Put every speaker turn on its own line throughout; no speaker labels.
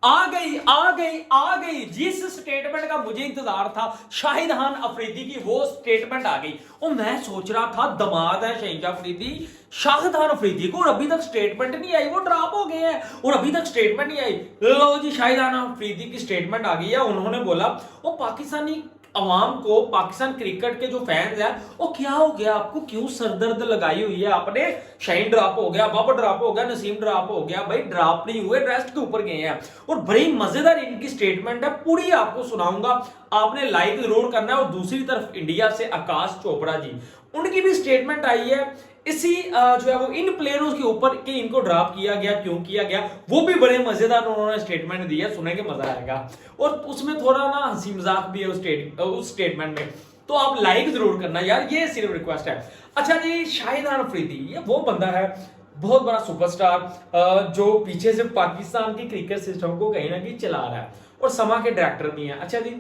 आ गई जिस स्टेटमेंट का मुझे इंतजार था, शाहिद खान अफरीदी की वो स्टेटमेंट आ गई। और मैं सोच रहा था दमाद है शहनशाह अफरीदी, शाहिद खान अफरीदी को, और अभी तक स्टेटमेंट नहीं आई, वो ड्रॉप हो गए हैं और अभी तक स्टेटमेंट नहीं आई। लो जी, शाहिद खान अफरीदी की स्टेटमेंट आ गई है। उन्होंने बोला वो पाकिस्तानी अवाम को, पाकिस्तान क्रिकेट के जो फैंस हैं, वो क्या हो गया आपको, क्यों सरदर्द लगाई हुई है आपने, शाहीन ड्रॉप हो गया, बाबर ड्रॉप हो गया, नसीम ड्रॉप हो गया। भाई ड्रॉप नहीं हुए, रेस्ट के ऊपर गए हैं। और बड़ी मजेदार इनकी स्टेटमेंट है, पूरी आपको सुनाऊंगा, आपने लाइक जरूर करना है। और दूसरी तरफ इंडिया से आकाश चोपड़ा जी, उनकी भी स्टेटमेंट आई है इसी जो है वो इन प्लेयरों के ऊपर कि इनको ड्रॉप किया गया, क्यों किया गया, वो भी बड़े मजेदार उन्होंने स्टेटमेंट दिया, सुनेंगे मजा आएगा। और उसमें थोड़ा ना हंसी मजाक भी है उस स्टेटमेंट में, तो आप लाइक जरूर करना यार, ये सिर्फ रिक्वेस्ट है। अच्छा जी, शाहिद खान अफरीदी ये वो बंदा है, बहुत बड़ा सुपरस्टार, जो पीछे से पाकिस्तान की क्रिकेट सिस्टम को कहीं ना कहीं चला रहा है, और समा के डायरेक्टर भी हैं। अच्छा जी,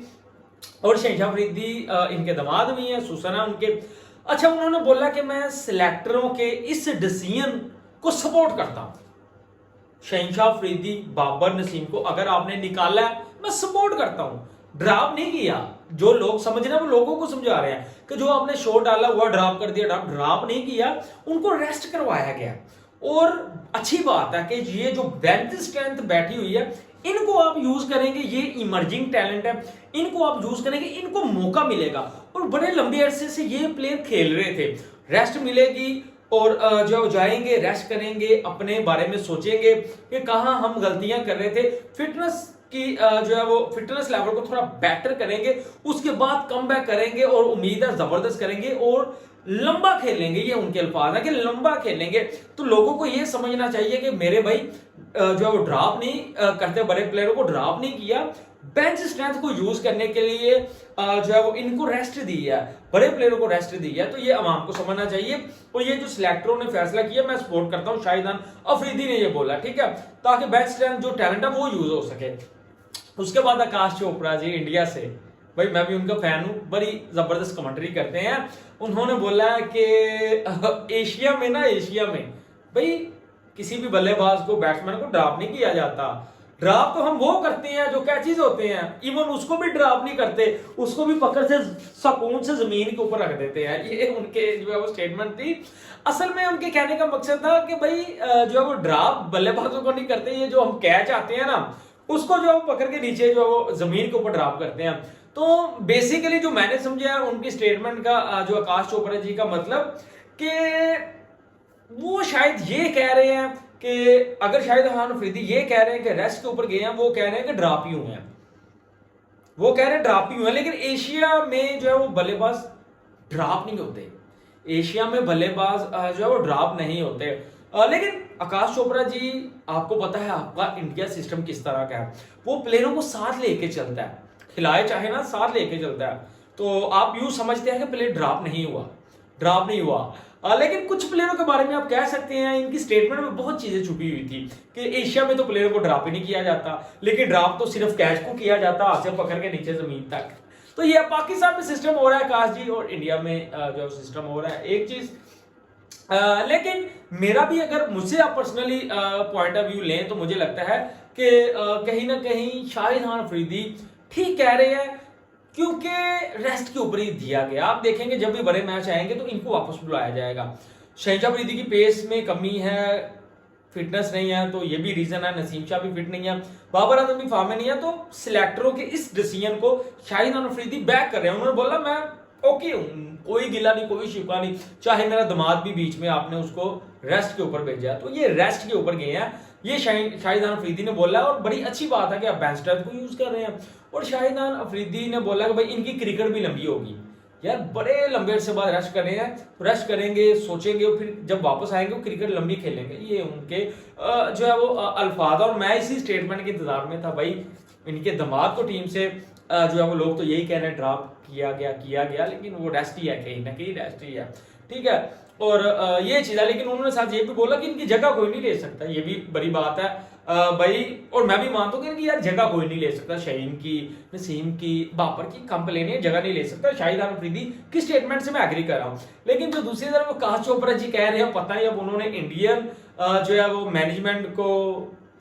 और शहनशाह अफरीदी इनके दामाद भी हैं, सुसना उनके। अच्छा, उन्होंने बोला कि मैं सिलेक्टरों के इस डिसीजन को सपोर्ट करता हूं। शहनशाह अफरीदी, बाबर नसीम को अगर आपने निकाला है, मैं सपोर्ट करता हूं, ड्रॉप नहीं किया। जो लोग समझ रहे हैं वो लोगों को समझा रहे हैं कि जो आपने शॉट डाला हुआ ड्रॉप कर दिया, ड्रॉप नहीं किया, उनको रेस्ट करवाया गया। और अच्छी बात है कि ये जो बेंच स्ट्रेंथ बैठी हुई है, इनको आप यूज करेंगे, ये इमर्जिंग टैलेंट है, इनको आप यूज करेंगे, इनको मौका मिलेगा। और बड़े लंबे अरसे से ये प्लेयर खेल रहे थे, रेस्ट मिलेगी, और जो जाएंगे, रेस्ट करेंगे, अपने बारे में सोचेंगे कि कहां हम गलतियां कर रहे थे, फिटनेस की जो है वो फिटनेस लेवल को थोड़ा बेटर करेंगे, उसके बाद कम बैक करेंगे, और उम्मीद है जबरदस्त करेंगे और लंबा खेलेंगे। ये उनके अल्फाज है कि लंबा खेलेंगे। तो लोगों को ये समझना चाहिए कि मेरे भाई जो है वो ड्रॉप नहीं करते, बड़े प्लेयरों को ड्रॉप नहीं किया, बेंच स्ट्रेंथ को यूज करने के लिए जो है वो इनको रेस्ट दी है, बड़े प्लेयरों को रेस्ट दी है। तो ये अवाम को समझना चाहिए। और ये जो सिलेक्टरों ने फैसला किया, मैं सपोर्ट करता हूं, शाहिद खान अफरीदी ने ये बोला, ठीक है, ताकि बेंच स्ट्रेंथ जो टैलेंट है वो यूज हो सके। उसके बाद आकाश चोपड़ा जी इंडिया से, भाई मैं भी उनका फैन हूं, बड़ी जबरदस्त कमेंट्री करते हैं। उन्होंने बोला कि एशिया में भाई किसी भी बल्लेबाज को, बैट्समैन को ड्रॉप नहीं किया जाता। ड्रॉप तो हम वो करते हैं जो कैचेज होते हैं, इवन उसको भी ड्रॉप नहीं करते, उसको भी पकड़ से सुकून से जमीन के ऊपर रख देते हैं। ये उनके जो है वो स्टेटमेंट थी। असल में उनके कहने का मकसद था कि भाई जो है वो ड्रॉप बल्लेबाजों को नहीं करते, ये जो हम कैच आते हैं ना, उसको जो है पकड़ के नीचे जो है वो जमीन के ऊपर ड्रॉप करते हैं। तो बेसिकली जो मैंने समझा उनकी स्टेटमेंट का, जो आकाश चोपड़ा जी का मतलब, कि वो शायद ये कह रहे हैं कि अगर शाहिद खान अफरीदी ये कह रहे हैं कि रेस्ट के ऊपर गए हैं, वो कह रहे हैं कि ड्रॉप ही हुए हैं, वो कह रहे हैं ड्रॉप ही हुए हैं। लेकिन एशिया में जो है वो बल्लेबाज ड्रॉप नहीं होते, एशिया में बल्लेबाज जो है वो ड्रॉप नहीं होते। लेकिन आकाश चोपड़ा जी, आपको पता है आपका इंडिया सिस्टम किस तरह का है, वो प्लेयरों को साथ लेके चलता है, खिलाए चाहे ना, साथ लेके चलता है। तो आप यूं समझते हैं कि प्लेयर ड्रॉप नहीं हुआ। लेकिन कुछ प्लेयरों के बारे में आप कह सकते हैं, इनकी स्टेटमेंट में बहुत चीजें छुपी हुई थी कि एशिया में तो प्लेयर को ड्रॉप ही नहीं किया जाता, लेकिन ड्रॉप तो सिर्फ कैच को किया जाता, हाथ से पकड़ के नीचे जमीन तक। तो ये पाकिस्तान में सिस्टम हो रहा है आकाश जी, और इंडिया में जो सिस्टम हो रहा है एक चीज। लेकिन मेरा भी, अगर मुझसे आप पर्सनली पॉइंट ऑफ व्यू लें, तो मुझे लगता है कि कहीं ना कहीं शाहिद खान अफरीदी ठीक कह रहे हैं, क्योंकि रेस्ट के ऊपर ही दिया गया। आप देखेंगे जब भी बड़े मैच आएंगे तो इनको वापस बुलाया जाएगा। शहनशाह अफरीदी की पेस में कमी है, फिटनेस नहीं है, तो ये भी रीजन है। नसीम शाह भी फिट नहीं है, बाबर आजम भी फॉर्म में नहीं है। तो सिलेक्टरों के इस डिसीजन को शाहिद खान अफरीदी बैक कर रहे हैं। उन्होंने बोला मैं ओके हूं, कोई गिला नहीं, कोई शिकवा नहीं, चाहे मेरा दामाद भी बीच में आपने उसको रेस्ट के ऊपर भेजा, तो ये रेस्ट के ऊपर गए हैं, ये शाहिद खान अफरीदी ने बोला। और बड़ी अच्छी बात है कि आप बेंच स्ट्रेंथ को यूज कर रहे हैं। और शाहिद खान अफरीदी ने बोला कि भाई इनकी क्रिकेट भी लंबी होगी यार, बड़े लंबे अरसे बाद रेस्ट कर रहे हैं, तो रेस्ट करेंगे, सोचेंगे, और फिर जब वापस आएंगे वो क्रिकेट लंबी खेलेंगे। ये उनके जो है वो अल्फाज। और मैं इसी स्टेटमेंट के इंतजार में था, भाई इनके दामाद को टीम से जो है वो लोग तो यही कह रहे हैं ड्रॉप किया गया, लेकिन वो रेस्ट ही है, कहीं ना कहीं रेस्ट ही है, ठीक है। और ये चीज है, लेकिन उन्होंने साथ ये भी बोला कि इनकी जगह कोई नहीं ले सकता, ये भी बड़ी बात है भाई। और मैं भी मानता हूँ कि इनकी यार जगह कोई नहीं ले सकता, शाहीन की, नसीम की, बाबर की, कंप्लेन है, जगह नहीं ले सकता। शाहिद खान अफरीदी की स्टेटमेंट से मैं एग्री कर रहा हूँ। लेकिन जो दूसरी तरफ आकाश चोपड़ा जी कह रहे हैं, पता है अब उन्होंने इंडियन जो है वो मैनेजमेंट को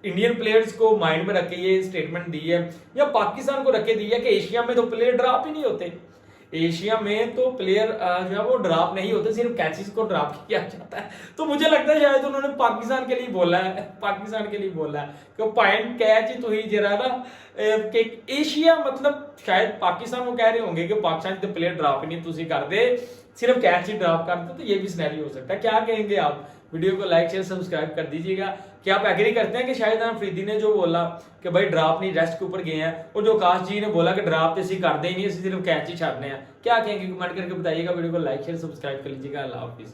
इंडियन प्लेयर्स को माइंड में रख के ये स्टेटमेंट दी है या पाकिस्तान को रख के दी है कि एशिया में तो प्लेयर ड्रॉप ही नहीं होते, एशिया में तो प्लेयर जो है वो ड्रॉप नहीं होते, सिर्फ कैचेस को ड्रॉप किया जाता है। तो मुझे लगता है शायद उन्होंने पाकिस्तान के लिए बोला है, पाकिस्तान के लिए बोला है कि पॉइंट कैच ही तो ही जरा ना कि एशिया मतलब शायद पाकिस्तान को कह रहे होंगे कि पाकिस्तान के प्लेयर ड्रॉप ही नहीं तुसी कर दे, सिर्फ कैच ही ड्रॉप कर दो। तो ये भी सिनेरियो हो सकता है। क्या कहेंगे आप? वीडियो को लाइक शेयर सब्सक्राइब कर दीजिएगा। क्या आप एग्री करते हैं कि शाहिदान अफरीदी ने जो बोला कि भाई ड्रॉप नहीं, रेस्ट के ऊपर गए हैं, और जो आकाश जी ने बोला कि ड्रॉप तो कर दे ही नहीं, सिर्फ कैच ही छाड़ने हैं, क्या कहेंगे? कमेंट करके बताइएगा। वीडियो को लाइक शेयर सब्सक्राइब कर लीजिएगा। अल्लाह हाफिज़।